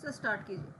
Sir start कीजिए।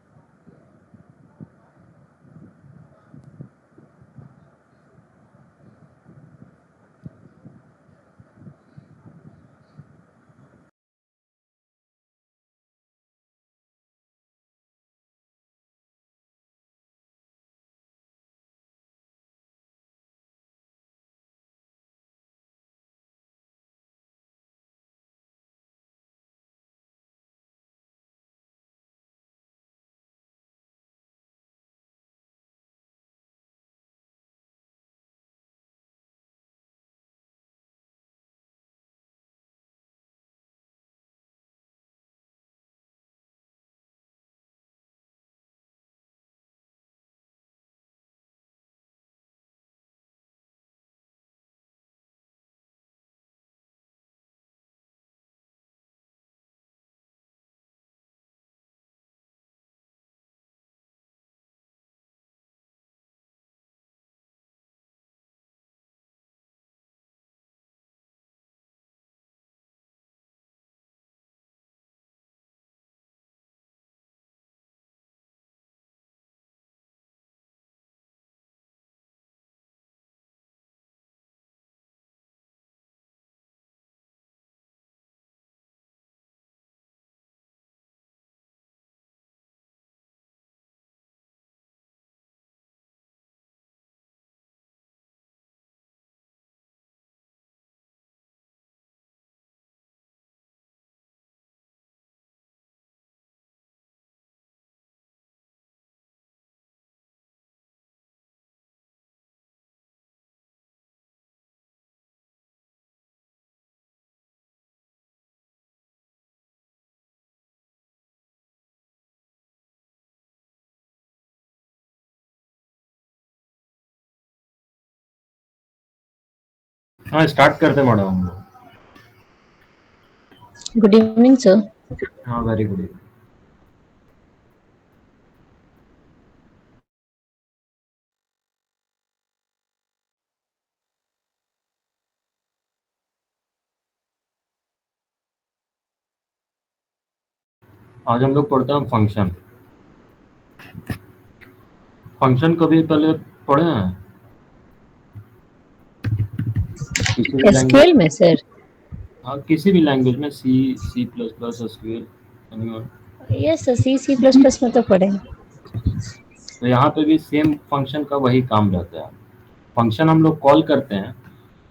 हाँ start करते मैडम हम लोग। Good evening sir. हाँ वेरी गुड। आज हम लोग पढ़ते हैं फंक्शन। फंक्शन कभी पहले पढ़े हैं किसी भी लैंग्वेज? एसक्यूएल में सर? हाँ किसी भी लैंग्वेज में, C plus plus SQL. Yes sir, C plus plus में तो पढ़े। तो यहाँ पे भी सेम फंक्शन का वही काम रहता है। फंक्शन हम लोग कॉल करते हैं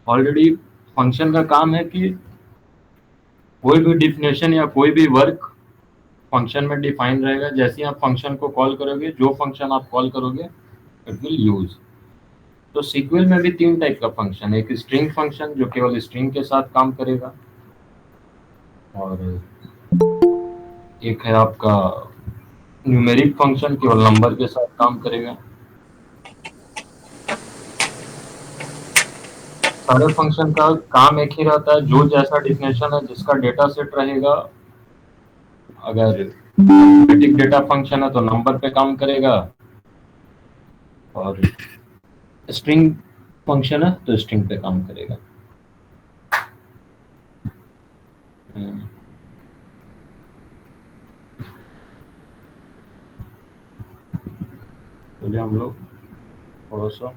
ऑलरेडी। फंक्शन का काम है कि कोई भी डिफिनेशन या कोई भी वर्क फंक्शन में डिफाइन रहेगा। जैसे ही आप फंक्शन को कॉल करोगे, जो फंक्शन आप कॉल करोगे इट विल यूज। तो सीक्वल में भी तीन टाइप का फंक्शन है। एक स्ट्रिंग फंक्शन जो केवल स्ट्रिंग के साथ काम करेगा, और एक है आपका न्यूमेरिक फंक्शन, केवल नंबर के साथ काम करेगा। सारे फंक्शन का काम एक ही रहता है, जो जैसा डिफिनेशन है, जिसका डेटा सेट रहेगा। अगर अरिथमेटिक डेटा फंक्शन है तो नंबर पे काम करेगा, और स्ट्रिंग फंक्शन है तो स्ट्रिंग पे काम करेगा। चलिए हम लोग थोड़ा सा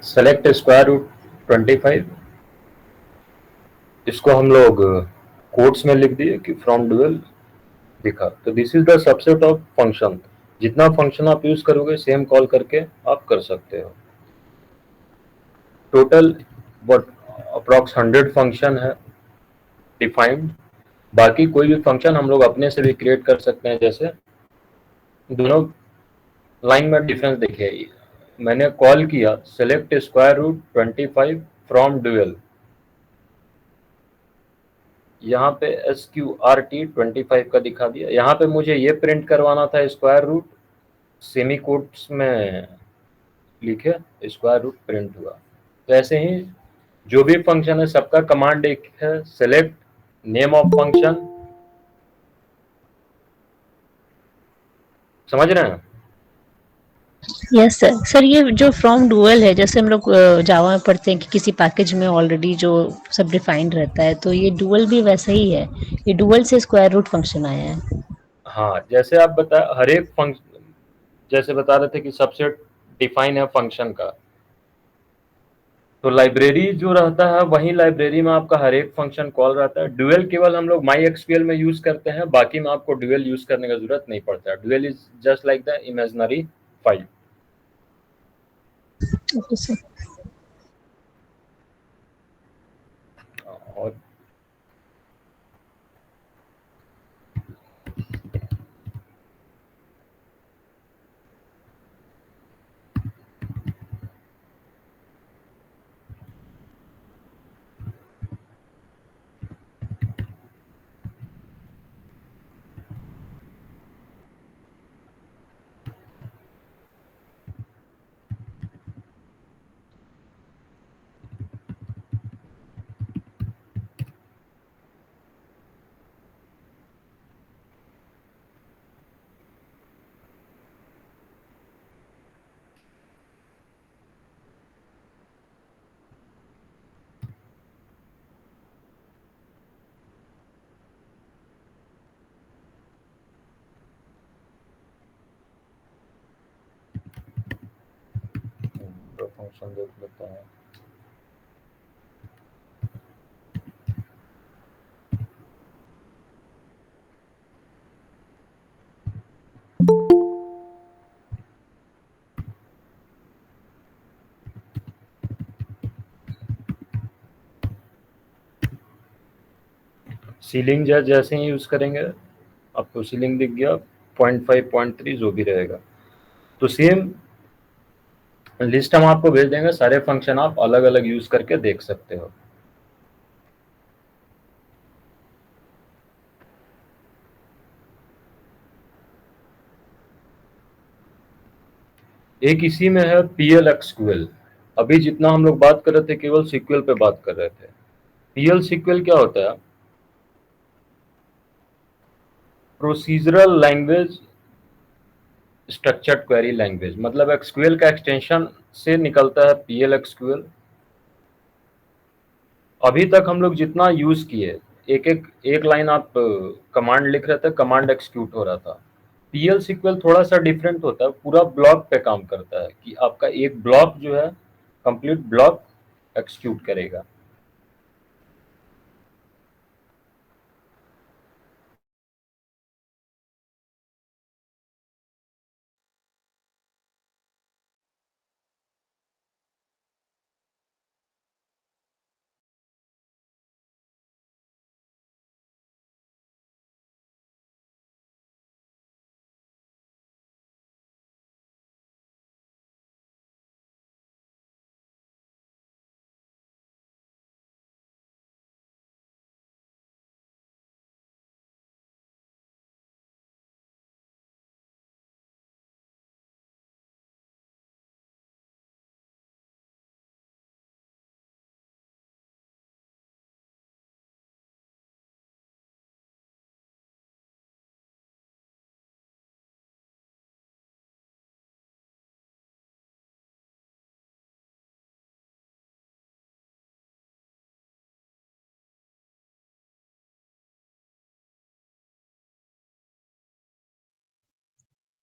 सेलेक्ट स्क्वायर रूट 25। इसको हम लोग कोट्स में लिख दिए कि फ्रॉम डुअल दिखा। तो this is the subset of function. जितना फंक्शन आप यूज करोगे सेम कॉल करके आप कर सकते हो। टोटल बट अप्रॉक्स 100 फंक्शन है डिफाइंड। बाकी कोई भी फंक्शन हम लोग अपने से भी क्रिएट कर सकते हैं। जैसे दोनों लाइन में डिफरेंस देखिए, मैंने कॉल किया select square root 25 from dual, यहाँ पे SQRT 25 का दिखा दिया। यहाँ पे मुझे ये प्रिंट करवाना था स्क्वायर रूट, सेमी कोट्स में लिखे स्क्वायर रूट प्रिंट हुआ। तो ऐसे ही जो भी फंक्शन है सबका कमांड एक है, सेलेक्ट नेम ऑफ फंक्शन। समझ रहे हैं? Yes sir. सर ये जो फ्रॉम डुअल है, जैसे हम लोग जावा में पढ़ते हैं कि किसी पैकेज में ऑलरेडी जो सब डिफाइंड रहता है, तो ये डुअल भी वैसा ही है। ये डुअल से स्क्वायर रूट फंक्शन आया है। हाँ, जैसे आप बता हर एक फंक्शन, जैसे बता रहे थे कि सबसेट डिफाइन है फंक्शन का, तो लाइब्रेरी जो रहता है वही लाइब्रेरी में आपका हर एक फंक्शन कॉल रहता है। ड्यूएल केवल हम लोग माई एक्सक्यूएल में यूज करते हैं, बाकी में आपको ड्यूएल यूज करने का जरूरत नहीं पड़ता है। Dual is just like the imaginary file. Okay sir. और फंक्शन देख लेते हैं। सीलिंग जैसे ही यूज करेंगे आपको सीलिंग दिख गया, 0.5 0.3 जो भी रहेगा। तो सेम लिस्ट हम आपको भेज देंगे, सारे फंक्शन आप अलग अलग यूज करके देख सकते हो। एक इसी में है PL SQL। अभी जितना हम लोग बात कर रहे थे केवल सीक्वल पे बात कर रहे थे। PL SQL क्या होता है? Procedural language structured query language, मतलब एक्सक्यूएल का एक्सटेंशन से निकलता है PL SQL। अभी तक हम लोग जितना यूज किए, एक लाइन आप कमांड लिख रहे थे, कमांड एक्सिक्यूट हो रहा था। PL SQL थोड़ा सा डिफरेंट होता है, पूरा ब्लॉक पे काम करता है कि आपका एक ब्लॉक जो है कंप्लीट ब्लॉक एक्सिक्यूट करेगा।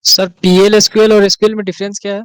सर पीएल एसक्यूएल और एसक्यूएल में डिफरेंस क्या है?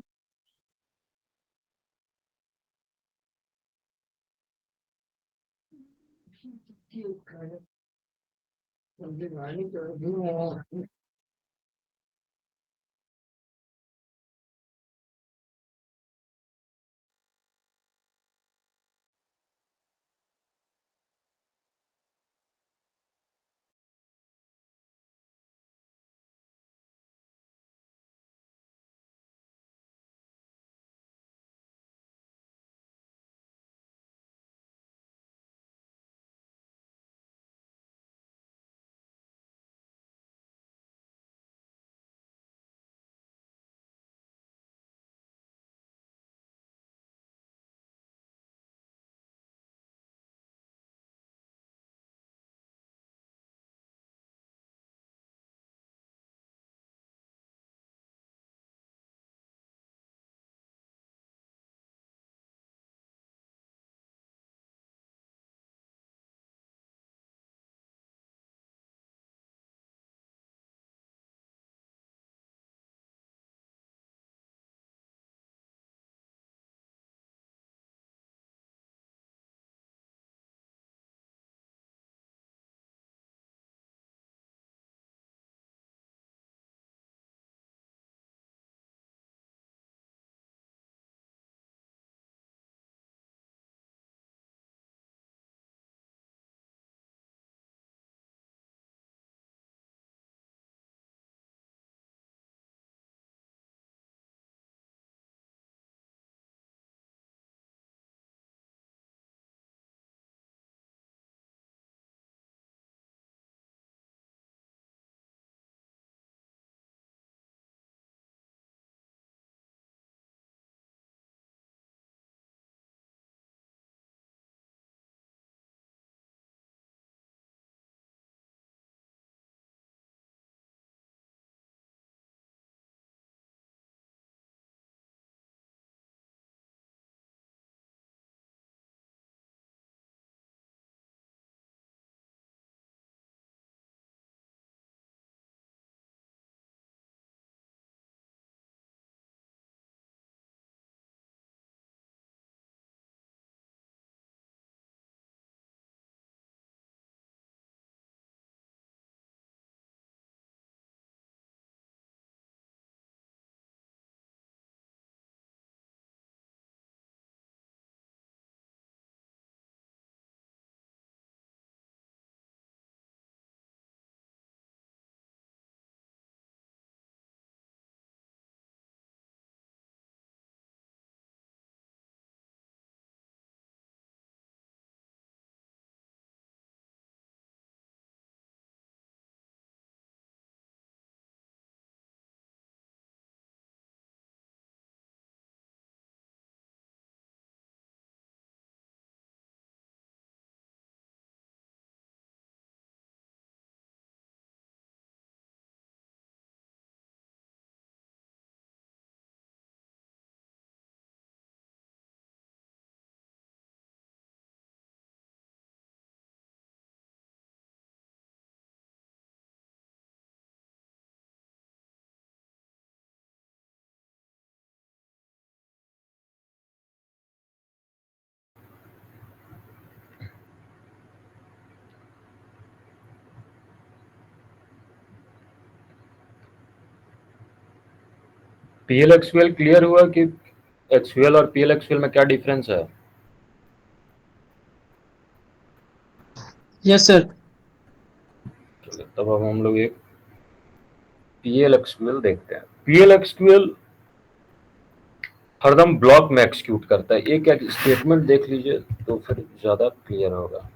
पीएल एक्सक्यूएल क्लियर हुआ कि एक्सक्यूएल और पीएल एक्सक्यूएल में क्या डिफरेंस है? Yes sir. चलिए, तब अब हम लोग एक पीएल एक्सक्यूएल देखते हैं। पीएल एक्सक्यूएल हरदम ब्लॉक में एक्सिक्यूट करता है। एक एक स्टेटमेंट देख लीजिए तो फिर ज्यादा क्लियर होगा।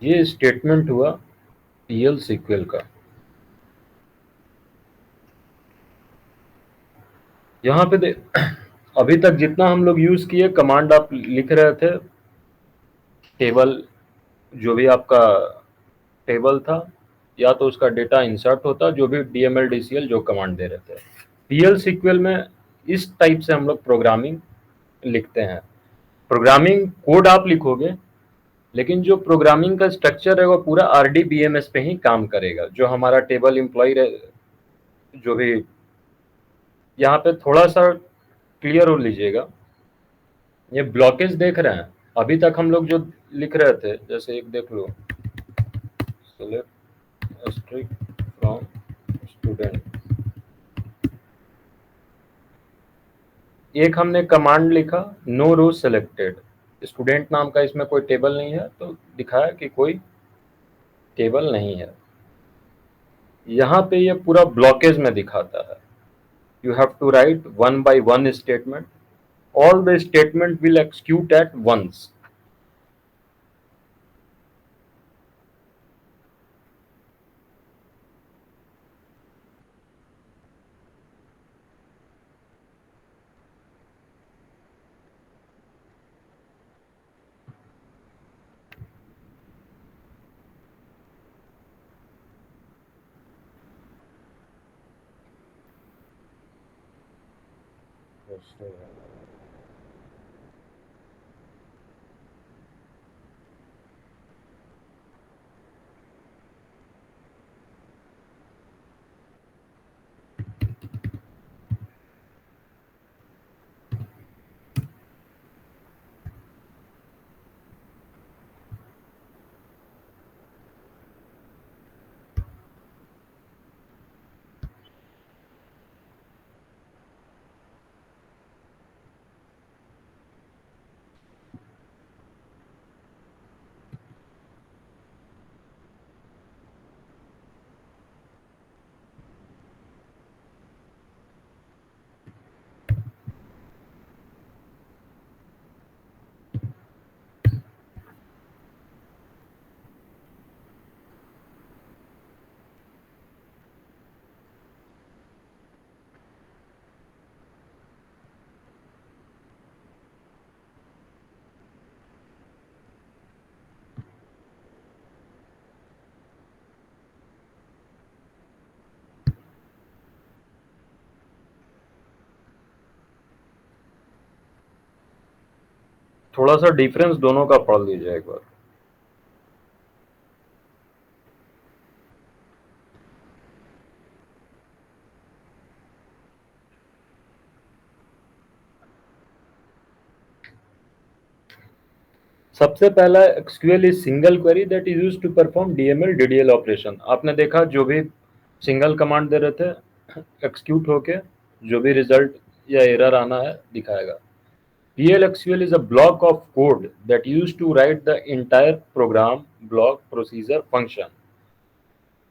ये स्टेटमेंट हुआ पीएल सीक्वल का। यहाँ पे अभी तक जितना हम लोग यूज किए, कमांड आप लिख रहे थे, टेबल जो भी आपका टेबल था, या तो उसका डेटा इंसर्ट होता, जो भी डीएमएल डीसीएल जो कमांड दे रहे थे। पीएल सीक्वल में इस टाइप से हम लोग प्रोग्रामिंग लिखते हैं। प्रोग्रामिंग कोड आप लिखोगे, लेकिन जो प्रोग्रामिंग का स्ट्रक्चर है वो पूरा आरडीबीएमएस पे ही काम करेगा। जो हमारा टेबल एम्प्लॉय जो भी, यहाँ पे थोड़ा सा क्लियर हो लीजिएगा, ये ब्लॉकेज देख रहे हैं। अभी तक हम लोग जो लिख रहे थे, जैसे एक देख लो, सेलेक्ट स्ट्रिंग फ्रॉम स्टूडेंट, एक हमने कमांड लिखा नो रो सेलेक्टेड, स्टूडेंट नाम का इसमें कोई टेबल नहीं है, तो दिखाया कि कोई टेबल नहीं है। यहाँ पे ये पूरा ब्लॉकेज में दिखाता है। You have to write one by one statement. All the statement will execute at once. थोड़ा सा डिफरेंस दोनों का पढ़ लीजिए एक बार। सबसे पहला SQL is single query that is used to perform DML DDL operation. आपने देखा जो भी सिंगल कमांड दे रहे थे, एक्सिक्यूट होके जो भी रिजल्ट या एरर आना है दिखाएगा। PLSQL is a block of code that used to write the entire program, block, procedure, function.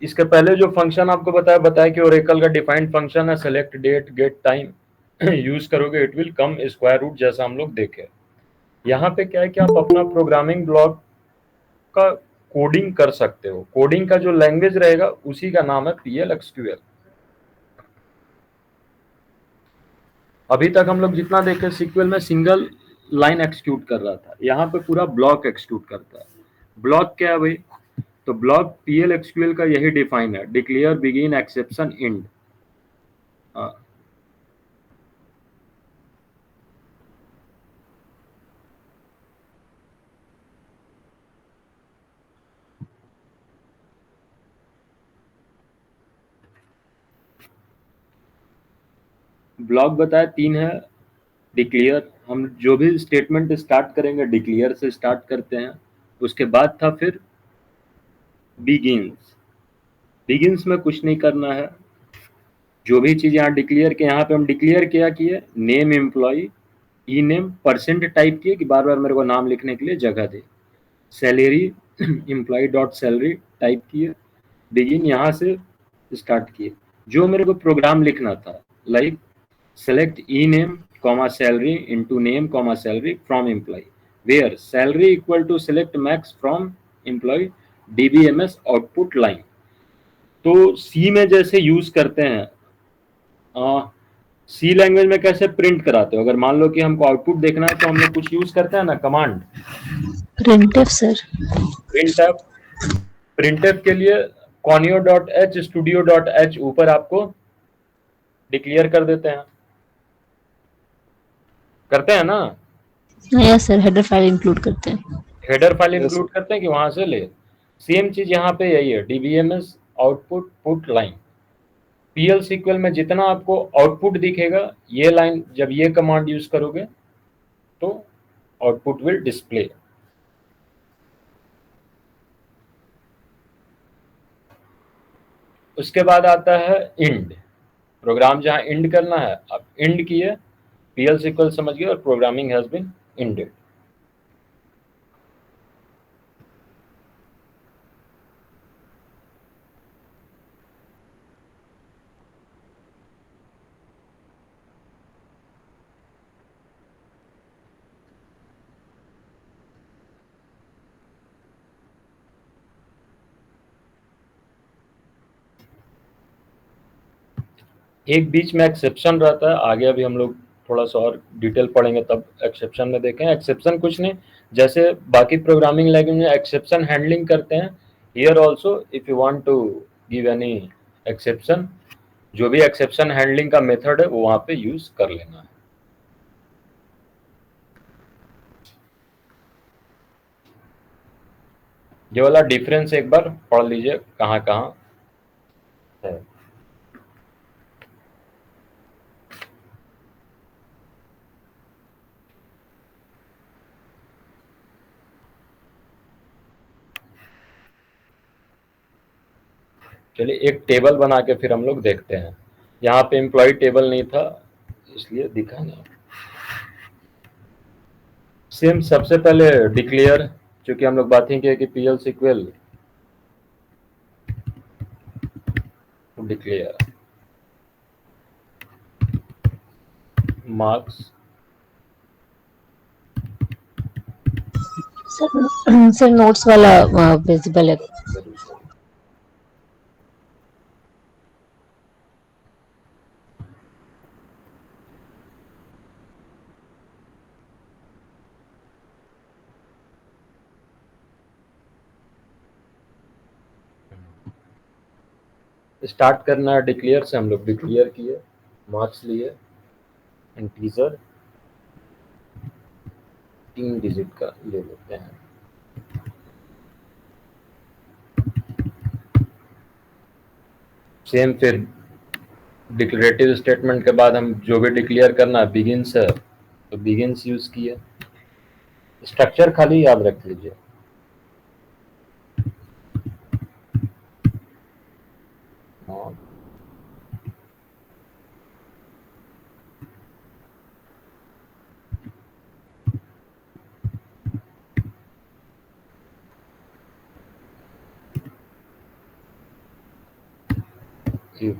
इसके पहले जो फंक्शन आपको बताया कि ओरेकल का डिफाइंड फंक्शन है select date get time, use करोगे it will come square root, जैसा हम लोग देखे। यहाँ पे क्या है कि आप अपना प्रोग्रामिंग ब्लॉक का कोडिंग कर सकते हो, कोडिंग का जो लैंग्वेज रहेगा उसी का नाम है PLSQL। अभी तक हम लोग जितना देखे सीक्वल में सिंगल लाइन एक्सिक्यूट कर रहा था, यहाँ पे पूरा ब्लॉक एक्सिक्यूट करता है। ब्लॉक क्या है भाई? तो ब्लॉक PLSQL का यही डिफाइन है, declare, begin, exception, and. Block बताया 3 है। डिक्लेयर, हम जो भी स्टेटमेंट स्टार्ट करेंगे डिक्लेयर से स्टार्ट करते हैं। उसके बाद था फिर बिगिंस। बिगिंस में कुछ नहीं करना है, जो भी चीज यहाँ डिक्लेयर के, यहाँ पे हम डिक्लेयर क्या किए, नेम एम्प्लॉय, ई नेम परसेंट टाइप किए कि बार बार मेरे को नाम लिखने के लिए जगह दे। Salary employ dot salary type किए। बिगिन यहाँ से स्टार्ट किए, जो मेरे को प्रोग्राम लिखना था, like select ename comma salary into name comma salary from employee where salary equal to select max from employee dbms output line। तो सी में जैसे यूज करते हैं, सी लैंग्वेज में कैसे प्रिंट कराते हो, अगर मान लो कि हमको आउटपुट देखना है तो हम लोग कुछ यूज करते हैं ना, command printf sir. Printf. Printf के लिए conio.h studio.h ऊपर आपको डिक्लेयर कर देते हैं, करते हैं ना। Yes sir, header file include करते हैं। हेडर फाइल Yes, इंक्लूड करते हैं कि वहां से ले। सेम चीज यहाँ पे यही है, DBMS output put line. PLSQL में जितना आपको आउटपुट दिखेगा, ये लाइन जब ये कमांड यूज करोगे तो आउटपुट विल डिस्प्ले। उसके बाद आता है इंड, प्रोग्राम जहां इंड करना है, अब इंड किए, PLSQL समझ गए और प्रोग्रामिंग हैज बीन इंडेड। एक बीच में एक्सेप्शन रहता है, आगे अभी हम लोग थोड़ा सा और डिटेल पढ़ेंगे तब एक्सेप्शन में देखें। एक्सेप्शन कुछ नहीं, जैसे बाकी प्रोग्रामिंग लैंग्वेज में एक्सेप्शन हैंडलिंग करते हैं, here also if you want to give any exception, जो भी एक्सेप्शन हैंडलिंग का मेथड है वो वहां पे यूज कर लेना है। ये वाला डिफरेंस एक बार पढ़ लीजिए कहाँ कहाँ है। चलिए एक टेबल बना के फिर हम लोग देखते हैं। यहाँ पे एम्प्लॉय टेबल नहीं था इसलिए दिखा नहीं। सेम सबसे पहले डिक्लेयर, क्योंकि हम लोग बात ही किए कि PLSQL declare marks. Sir notes वाला विजिबल है। स्टार्ट करना है डिक्लेयर से, हम लोग डिक्लेयर किए, मार्क्स लिए, इंटीजर 3 डिजिट का ले लेते हैं। सेम फिर डिक्लेरेटिव स्टेटमेंट के बाद हम जो भी डिक्लेयर करना है बिगिंस है तो बिगिंस यूज किए। स्ट्रक्चर खाली याद रख लीजिए। if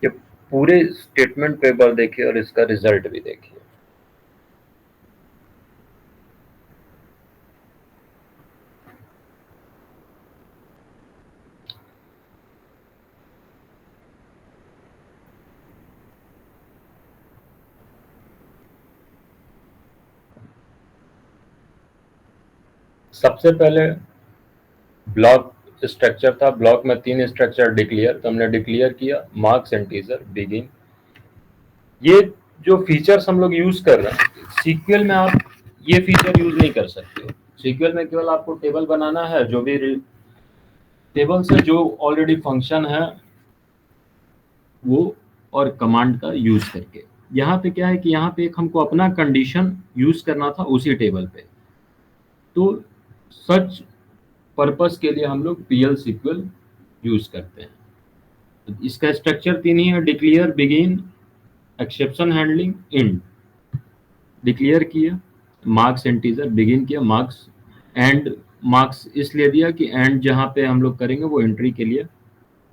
ये पूरे स्टेटमेंट को एक बार देखिए और इसका रिजल्ट भी देखिए। सबसे पहले ब्लॉक स्ट्रक्चर था, ब्लॉक में 3 स्ट्रक्चर डिक्लेयर, तो हमने डिक्लेयर किया मार्क्स, इंटीजर, बिगिन। ये जो फीचर्स हम लोग यूज कर रहे हैं, सीक्वल में आप ये फीचर यूज नहीं कर सकते हो। सीक्वल में केवल आपको टेबल बनाना है, जो भी टेबल से जो ऑलरेडी फंक्शन है वो, और कमांड का यूज करके। यहाँ पे क्या है कि यहाँ पे एक हमको अपना कंडीशन यूज करना था उसी टेबल पे, तो सच पर्पस के लिए हम लोग पीएल सीक्वल यूज करते हैं। तो इसका स्ट्रक्चर 3 ही है, declare, begin, exception handling, end. Declare किया मार्क्स इंटीजर, बिगिन किया मार्क्स, एंड मार्क्स इसलिए दिया कि एंड जहाँ पे हम लोग करेंगे वो एंट्री के लिए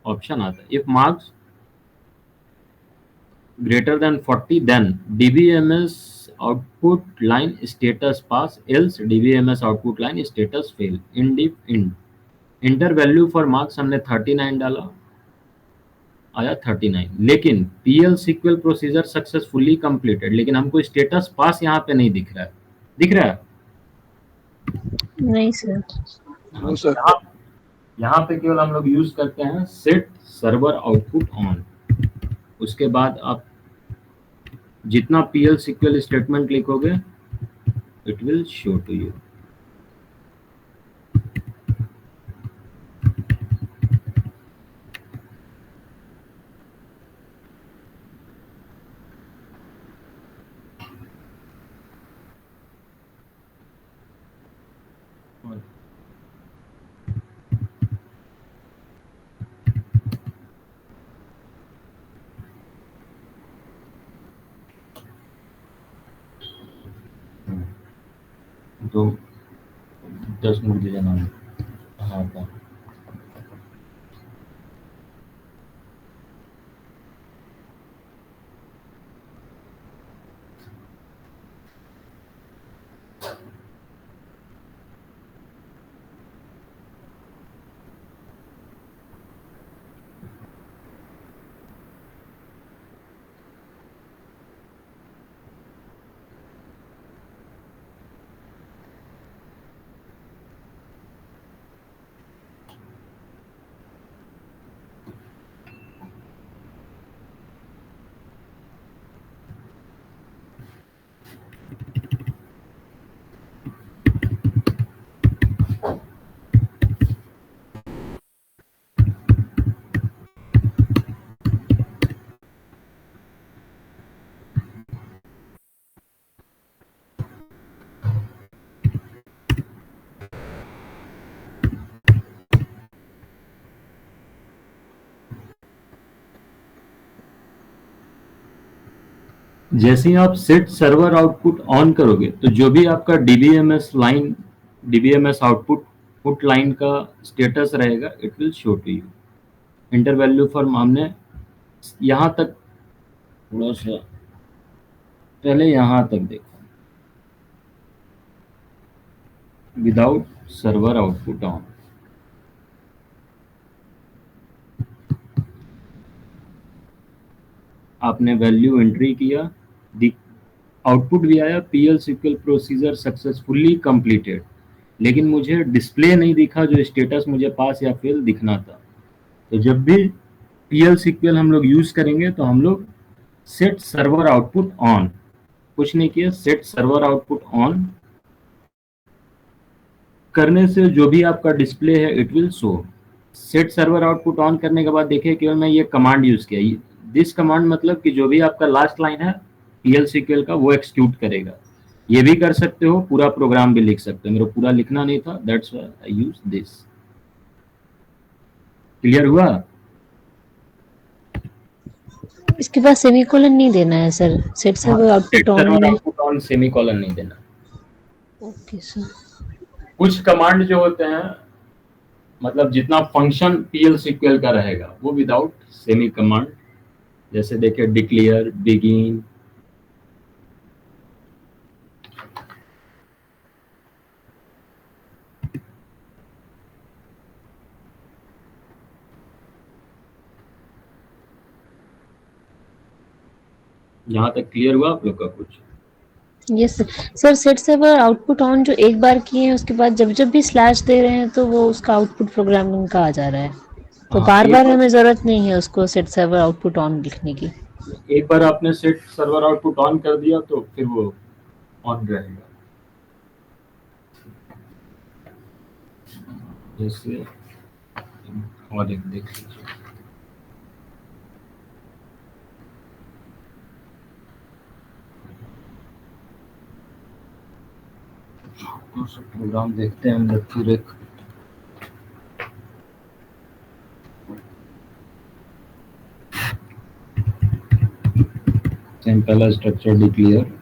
ऑप्शन आता है। If marks greater than 40, then dbms output line status pass, else dbms output line status fail, end if end। Inter value for marks हमने 39 डाला, आया 39, लेकिन PL SQL procedure successfully completed, लेकिन हमको स्टेटस पास यहाँ पे नहीं दिख रहा है। दिख रहा है? नहीं सर। No sir. यहाँ पे केवल हम लोग यूज करते हैं सेट सर्वर आउटपुट ऑन। उसके बाद आप जितना पीएल सीक्वल स्टेटमेंट लिखोगे it will show to you. तो 10 मिनट दीजिए ना। हाँ था। जैसे ही आप सेट सर्वर आउटपुट ऑन करोगे तो जो भी आपका डीबीएमएस आउटपुट पुट लाइन का स्टेटस रहेगा it will show to you. Enter value for हमने यहाँ तक थोड़ा सा पहले यहाँ तक देखा विदाउट सर्वर आउटपुट ऑन। आपने वैल्यू एंट्री किया, आउटपुट भी आया PL SQL procedure successfully completed, लेकिन मुझे डिस्प्ले नहीं दिखा जो स्टेटस मुझे पास या फेल दिखना था। तो जब भी पीएल सीक्वल हम लोग यूज करेंगे तो हम लोग सेट सर्वर आउटपुट ऑन, कुछ नहीं किया, सेट सर्वर आउटपुट ऑन करने से जो भी आपका डिस्प्ले है it will show. Set server output on करने के बाद देखिए केवल मैं ये कमांड यूज किया, दिस कमांड मतलब कि जो भी आपका लास्ट लाइन है पीएल सीक्वल का वो एक्सिक्यूट करेगा। ये भी कर सकते हो, पूरा प्रोग्राम भी लिख सकते हो, मेरे को पूरा लिखना नहीं था, that's why I use this. Clear हुआ? इसके बाद सेमीकोलन नहीं देना है sir, set server output on server में। आउटपुट ऑन सेमीकोलन नहीं देना। Okay sir. कुछ कमांड जो होते हैं मतलब जितना फंक्शन पीएल सीक्वल का रहेगा वो विदाउट सेमी कमांड, जैसे देखिए डिक्लेयर, बिगिन, यहाँ तक क्लियर हुआ आप लोग का कुछ? Yes sir. Set server output on जो एक बार किए हैं उसके बाद जब जब भी स्लैश दे रहे हैं तो वो उसका आउटपुट प्रोग्रामिंग का आ जा रहा है, तो हाँ, बार बार हमें जरूरत नहीं है उसको सेट सर्वर आउटपुट ऑन लिखने की। एक बार आपने सेट सर्वर आउटपुट ऑन कर दिया तो फिर वो ऑन रहेगा। जैसे और एक देख लीजिए, प्रोग्राम देखते हैं हम लोग फिर एक सिंपल स्ट्रक्चर डिक्लेयर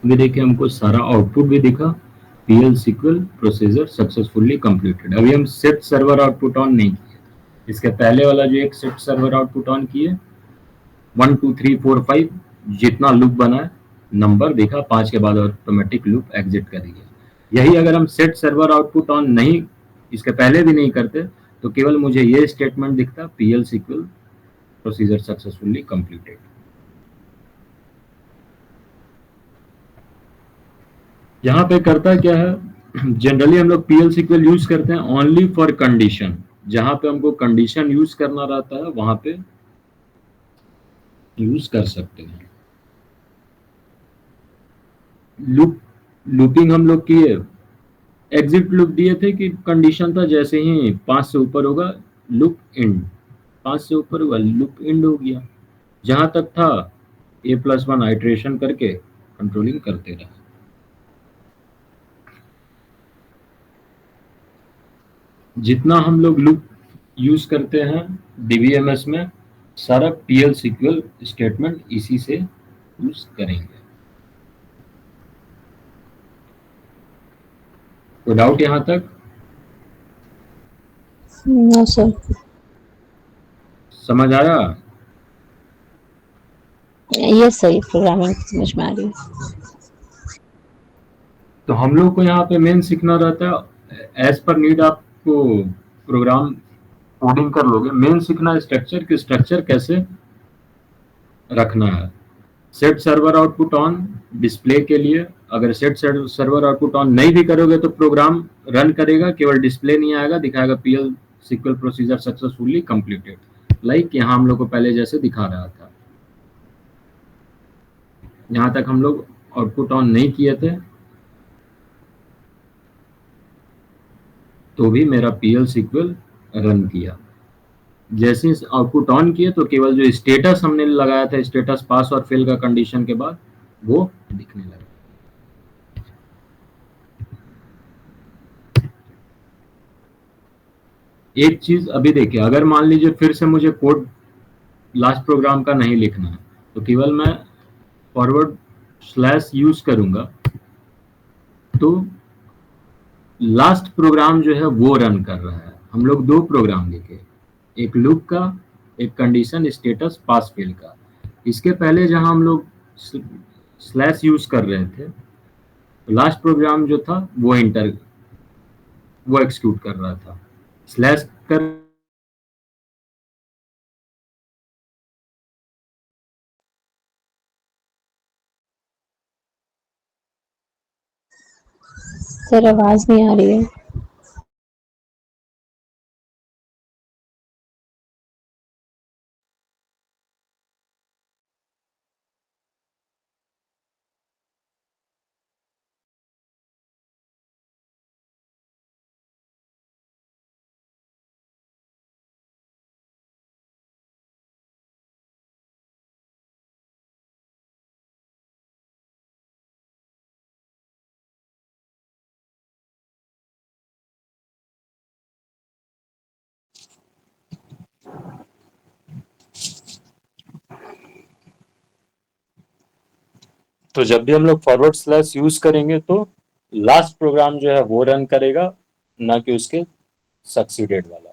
भी देखिए हमको सारा आउटपुट भी दिखा, PL SQL procedure successfully completed. अभी हम सेट सर्वर आउटपुट ऑन नहीं किए, इसके पहले वाला जो एक सेट सर्वर आउटपुट ऑन किए 1 2 3 4 5 जितना लूप बना है नंबर देखा, 5 के बाद ऑटोमेटिक लूप एग्जिट कर दिया। यही अगर हम सेट सर्वर आउटपुट ऑन नहीं, इसके पहले भी नहीं करते तो केवल मुझे ये स्टेटमेंट दिखता PL SQL procedure successfully completed. यहाँ पे करता क्या है, जनरली हम लोग पीएल सीक्वल यूज करते हैं ओनली फॉर कंडीशन, जहां पे हमको कंडीशन यूज करना रहता है वहां पे यूज कर सकते हैं। लूपिंग हम लोग किए एग्जिट लूप दिए थे कि कंडीशन था जैसे ही 5 से ऊपर होगा लूप एंड, 5 से ऊपर हुआ लूप एंड हो गया। जहां तक था a+1 आइट्रेशन करके कंट्रोलिंग करते रहे। जितना हम लोग लूप यूज करते हैं डीबीएमएस में, सारा पीएल सीक्वल स्टेटमेंट इसी से यूज करेंगे। कोई डाउट यहां तक? No sir. समझ आया? यस सर, प्रोग्रामिंग समझ में आ रही है। तो हम लोग को यहाँ पे मेन सीखना रहता है, एज पर नीड आपको प्रोग्राम कोडिंग कर लोगे, मेन सीखना स्ट्रक्चर कि स्ट्रक्चर कैसे रखना है। Set server output on display के लिए, अगर सेट सर्वर आउटपुट ऑन नहीं भी करोगे तो प्रोग्राम रन करेगा, केवल डिस्प्ले नहीं आएगा, दिखाएगा PL SQL procedure successfully completed, like यहाँ हम लोग को पहले जैसे दिखा रहा था। यहाँ तक हम लोग आउटपुट ऑन नहीं किए थे तो भी मेरा पीएल सीक्वल रन किया। जैसे ही आउटपुट ऑन किए तो केवल जो स्टेटस हमने लगाया था, स्टेटस पास और फेल का कंडीशन के बाद, वो दिखने लगा। एक चीज अभी देखिए, अगर मान लीजिए फिर से मुझे कोड लास्ट प्रोग्राम का नहीं लिखना है तो केवल मैं फॉरवर्ड स्लैश यूज करूंगा तो लास्ट प्रोग्राम जो है वो रन कर रहा है। हम लोग दो प्रोग्राम लिखे, एक लूप का, एक कंडीशन स्टेटस पास फेल का। इसके पहले जहां हम लोग स्लैश यूज कर रहे थे तो लास्ट प्रोग्राम जो था वो एक्सिक्यूट कर रहा था। स्लैश कर सर आवाज नहीं आ रही है। तो जब भी हम लोग फॉरवर्ड स्लैश यूज करेंगे तो लास्ट प्रोग्राम जो है वो रन करेगा, ना कि उसके सक्सीडेड वाला।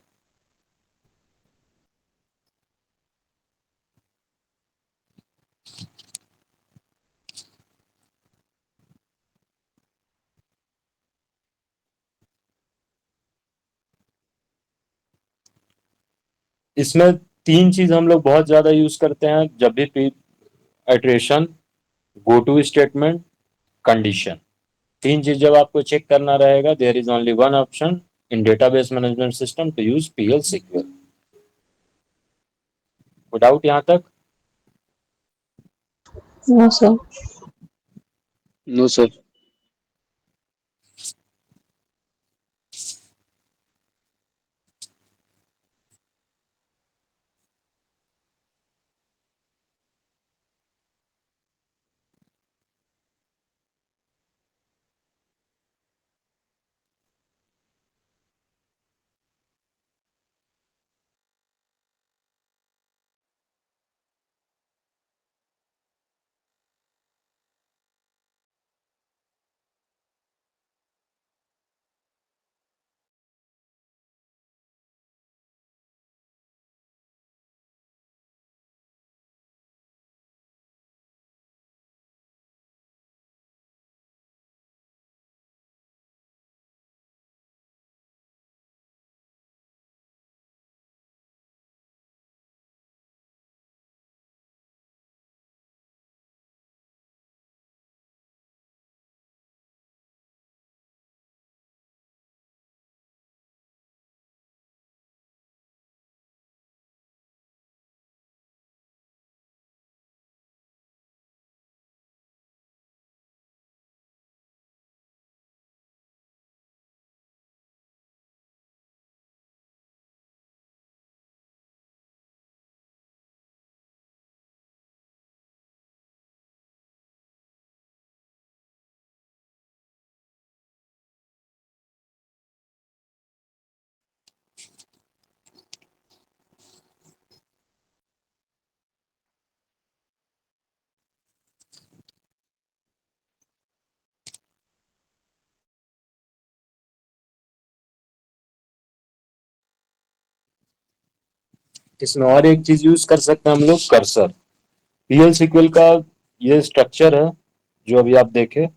इसमें तीन चीज हम लोग बहुत ज्यादा यूज करते हैं जब भी iteration, go to statement, condition. तीन चीज जब आपको चेक करना रहेगा, there is only one option in database management system to use PL SQL. Doubt यहां तक? No sir. No sir. इसमें और एक चीज यूज कर सकते हैं हम लोग, कर्सर। पीएल सीक्वल का ये स्ट्रक्चर है जो अभी आप देखे।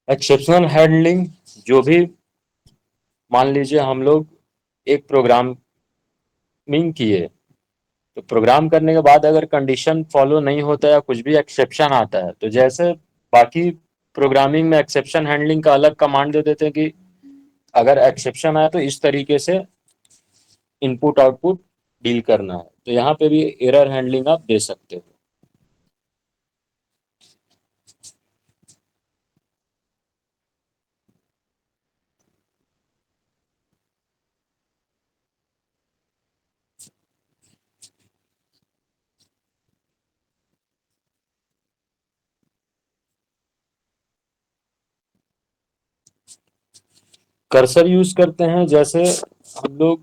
एक्सेप्शनल हैंडलिंग, जो भी मान लीजिए हम लोग एक प्रोग्रामिंग किए, तो प्रोग्राम करने के बाद अगर कंडीशन फॉलो नहीं होता या कुछ भी एक्सेप्शन आता है, तो जैसे बाकी प्रोग्रामिंग में एक्सेप्शन हैंडलिंग का अलग कमांड दे देते हैं कि अगर एक्सेप्शन आया तो इस तरीके से इनपुट आउटपुट डील करना है, तो यहाँ पे भी एरर हैंडलिंग आप दे सकते हो। कर्सर यूज करते हैं, जैसे हम लोग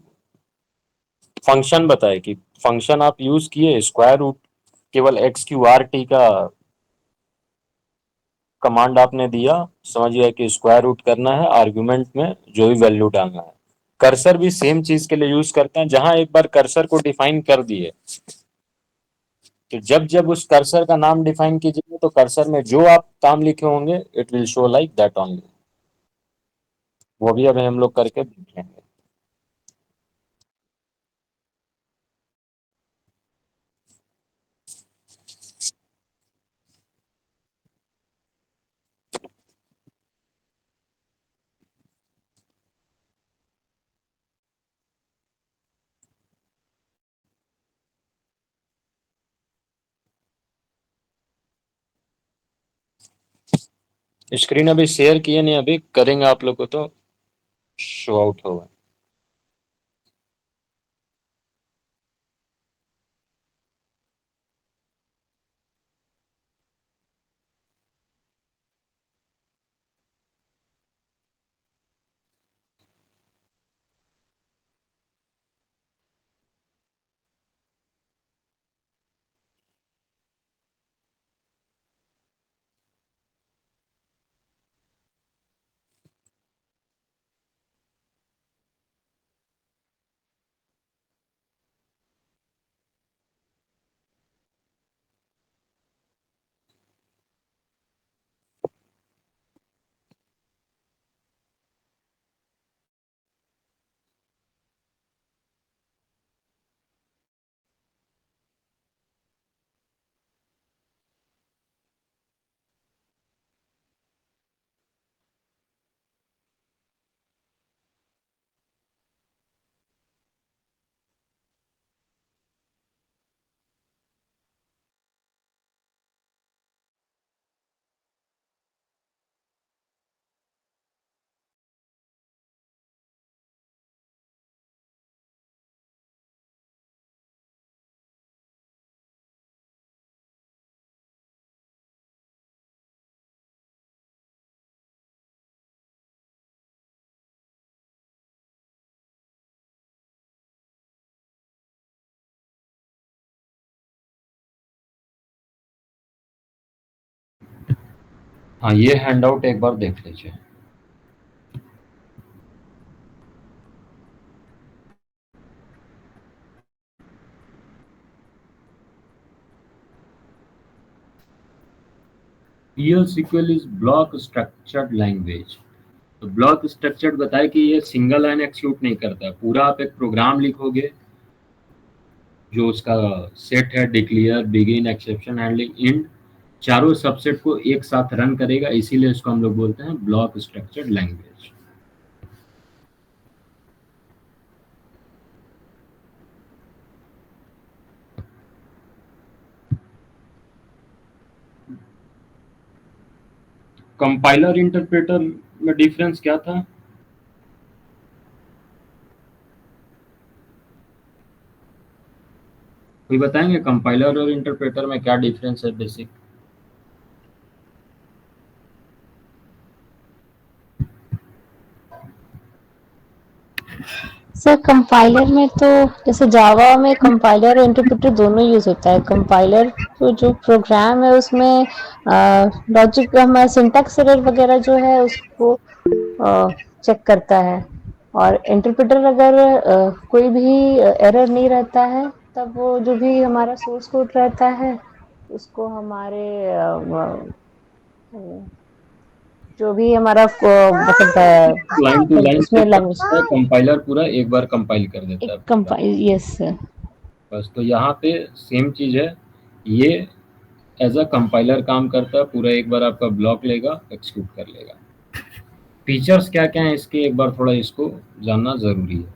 फंक्शन बताए कि फंक्शन आप यूज किए, स्क्वायर रूट केवल एक्स क्यू आर टी का कमांड आपने दिया, समझ गया कि स्क्वायर रूट करना है, आर्गुमेंट में जो भी वैल्यू डालना है। कर्सर भी सेम चीज के लिए यूज करते हैं, जहां एक बार कर्सर को डिफाइन कर दिए, तो जब जब उस कर्सर का नाम डिफाइन कीजिएगा तो कर्सर में जो आप काम लिखे होंगे it will show like that only. वो भी अभी हम लोग करके देखेंगे। स्क्रीन अभी शेयर किए नहीं, अभी करेंगे आप लोग को तो शो आउट होगा। हाँ, ये हैंडआउट एक बार देख लीजिए। PL SQL is block structured language. तो ब्लॉक स्ट्रक्चर्ड बताए कि ये सिंगल लाइन एक्सिक्यूट नहीं करता है, पूरा आप एक प्रोग्राम लिखोगे जो उसका सेट है, declare, begin, exception handling, end, चारों सबसेट को एक साथ रन करेगा, इसीलिए इसको हम लोग बोलते हैं block structured language. Compiler interpreter में डिफरेंस क्या था? कोई बताएंगे कंपाइलर और इंटरप्रेटर में क्या डिफरेंस है बेसिक? सर कंपाइलर में तो जैसे जावा में कंपाइलर और इंटरप्रेटर दोनों यूज होता है। कंपाइलर तो जो प्रोग्राम है उसमें लॉजिक हमारा सिंटैक्स एरर वगैरह जो है उसको चेक करता है, और इंटरप्रेटर अगर कोई भी एरर नहीं रहता है, तब वो जो भी हमारा सोर्स कोड रहता है उसको हमारे जो भी हमारा लाइन टू लाइन उसमें चेक लैंग्वेज करता है, कंपाइलर पूरा एक बार कंपाइल कर देता है एक पूरा। Compile, yes sir. बस तो यहाँ पे सेम चीज है, ये एज अ कंपाइलर काम करता है, पूरा एक बार आपका ब्लॉक लेगा, एक्सिक्यूट कर लेगा। फीचर्स क्या क्या है इसके, एक बार थोड़ा इसको जानना जरूरी है।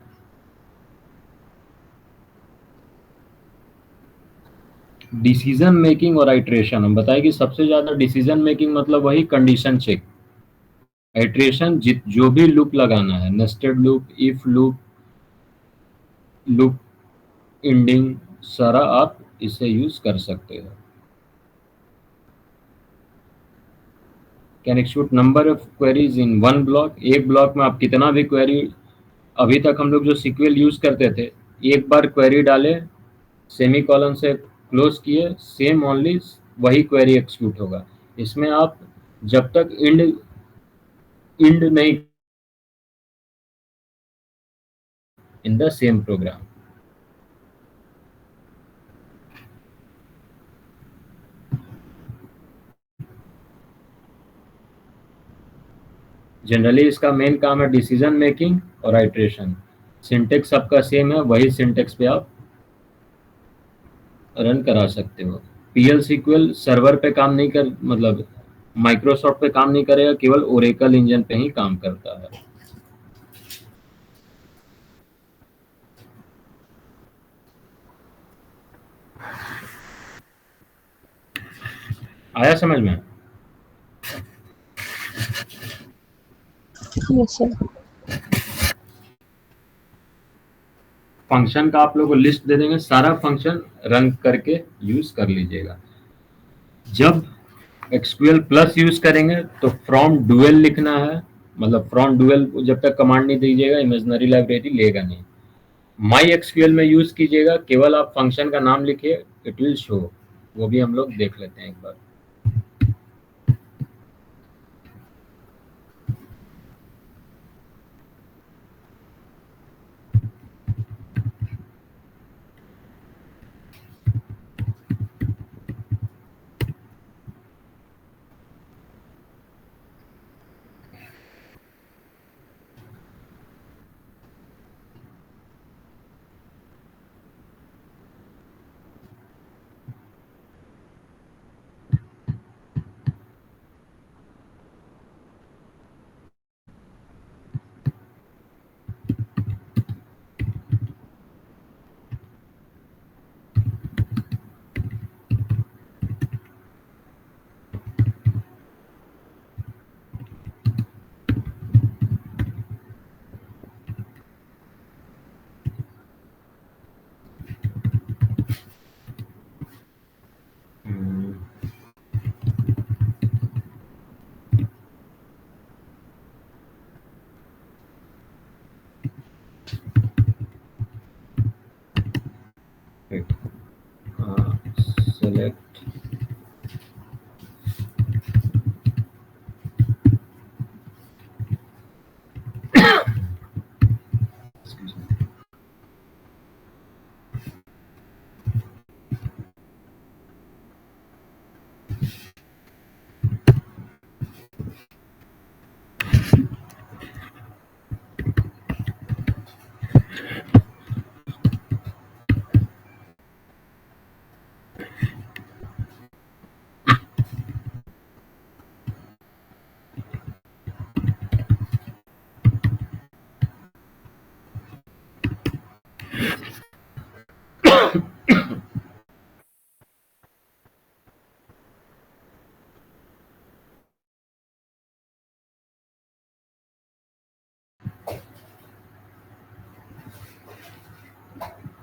डिसीजन मेकिंग और आइट्रेशन, हम बताएं कि सबसे ज्यादा डिसीजन मेकिंग मतलब वही कंडीशन चेक। आइट्रेशन जो भी लूप लगाना है, nested loop, if loop, loop ending, सारा आप इसे यूज कर सकते हो। Can execute number of queries in one block, एक ब्लॉक में आप कितना भी क्वेरी, अभी तक हम लोग जो सीक्वल यूज करते थे, एक बार क्वेरी डाले, सेमी कॉलन से क्लोज किए, सेम ओनली वही क्वेरी एक्सिक्यूट होगा। इसमें आप जब तक इंड इंड नहीं in the same programme. Generally इसका मेन काम है डिसीजन मेकिंग और आइट्रेशन। सिंटेक्स आपका सेम है, वही सिंटेक्स पे आप रन करा सकते हो। पीएल सीक्वल सर्वर पे काम नहीं कर, मतलब माइक्रोसॉफ्ट पे काम नहीं करेगा, केवल ओरेकल इंजन पे ही काम करता है। आया समझ में? Yes sir. फंक्शन का आप लोगों को लिस्ट दे देंगे, सारा फंक्शन रन करके यूज कर लीजिएगा। जब एक्सक्यूएल प्लस यूज करेंगे तो फ्रॉम डुएल लिखना है, मतलब फ्रॉम डुएल जब तक कमांड नहीं दीजिएगा इमेजिनरी लाइब्रेरी लेगा नहीं। माई एक्सक्यूएल में यूज कीजिएगा, केवल आप फंक्शन का नाम लिखिए, इट विल शो। वो भी हम लोग देख लेते हैं एक बार। सेलेक्ट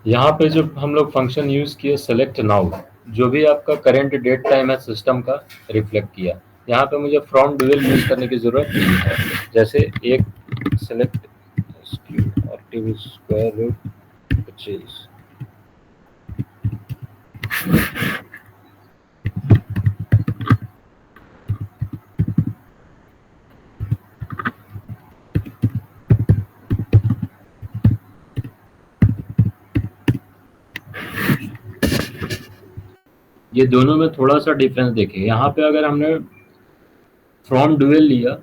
यहाँ पे जो हम लोग फंक्शन यूज किए सेलेक्ट नाउ, जो भी आपका करंट डेट टाइम है सिस्टम का रिफ्लेक्ट किया। यहाँ पे मुझे फ्रॉम डुअल यूज करने की जरूरत नहीं है। जैसे एक सेलेक्ट स्क्वायर रूट 25, ये दोनों में थोड़ा सा डिफरेंस देखिए। यहाँ पे अगर हमने फ्रॉम डुअल लिया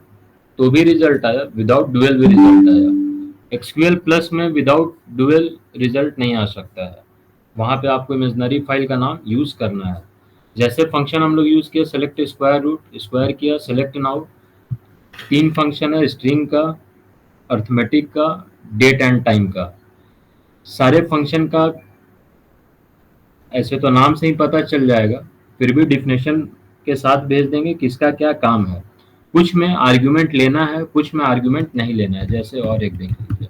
तो भी रिजल्ट आया, विदाउट डुअल भी रिजल्ट आया। एक्सक्यूएल प्लस में विदाउट डुअल रिजल्ट नहीं आ सकता है, वहाँ पे आपको इमेजनरी फाइल का नाम यूज करना है। जैसे फंक्शन हम लोग यूज किया, सेलेक्ट स्क्वायर रूट, स्क्वायर किया, सेलेक्ट नाउ, 3 फंक्शन है, स्ट्रिंग का, अर्थमेटिक का, डेट एंड टाइम का। सारे फंक्शन का ऐसे तो नाम से ही पता चल जाएगा, फिर भी डिफिनेशन के साथ भेज देंगे किसका क्या काम है। कुछ में आर्ग्यूमेंट लेना है, कुछ में आर्ग्यूमेंट नहीं लेना है। जैसे और एक देख लीजिए,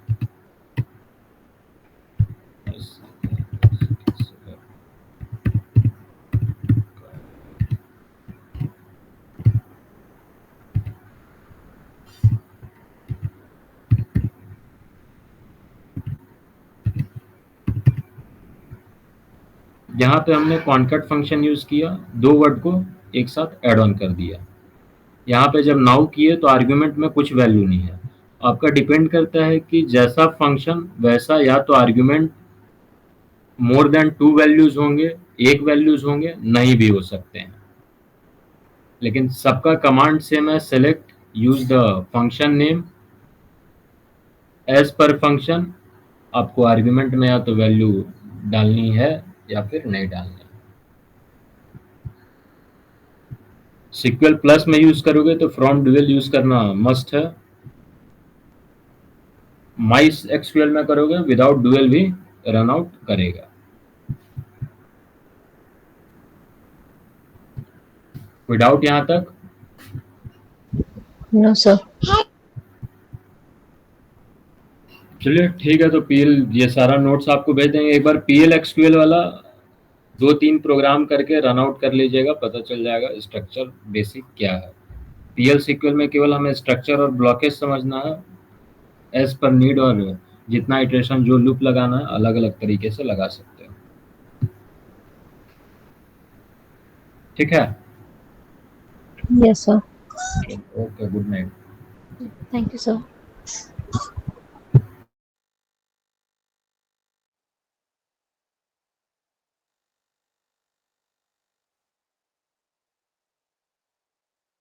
यहाँ पे हमने कॉन्कैट फंक्शन यूज किया, 2 वर्ड को एक साथ ऐड ऑन कर दिया। यहाँ पे जब नाउ किए तो आर्ग्यूमेंट में कुछ वैल्यू नहीं है। आपका डिपेंड करता है कि जैसा फंक्शन वैसा, या तो आर्ग्यूमेंट मोर देन 2 वैल्यूज होंगे, 1 वैल्यूज होंगे, नहीं भी हो सकते हैं। लेकिन सबका कमांड सेम है, select, use the function name as per function. आपको आर्ग्यूमेंट में या तो वैल्यू डालनी है या फिर नहीं डालनी है। सीक्वल प्लस में यूज करोगे तो फ्रॉम डुअल यूज करना मस्ट है। माई एक्सक्यूएल में करोगे विदाउट डुअल भी रन आउट करेगा। कोई डाउट यहां तक? No sir. चलिए ठीक है, तो पीएल ये सारा नोट्स आपको भेज देंगे। एक बार पीएल एक्सक्यूएल वाला 2-3 प्रोग्राम करके रन आउट कर लीजिएगा, पता चल जाएगा स्ट्रक्चर बेसिक क्या है। पीएल सीक्वल में केवल हमें स्ट्रक्चर और ब्लॉकेज समझना है, एज पर नीड, और जितना इटरेशन जो लूप लगाना है अलग अलग तरीके से लगा सकते हो। ठीक है, yes sir. Okay, good night. Thank you sir.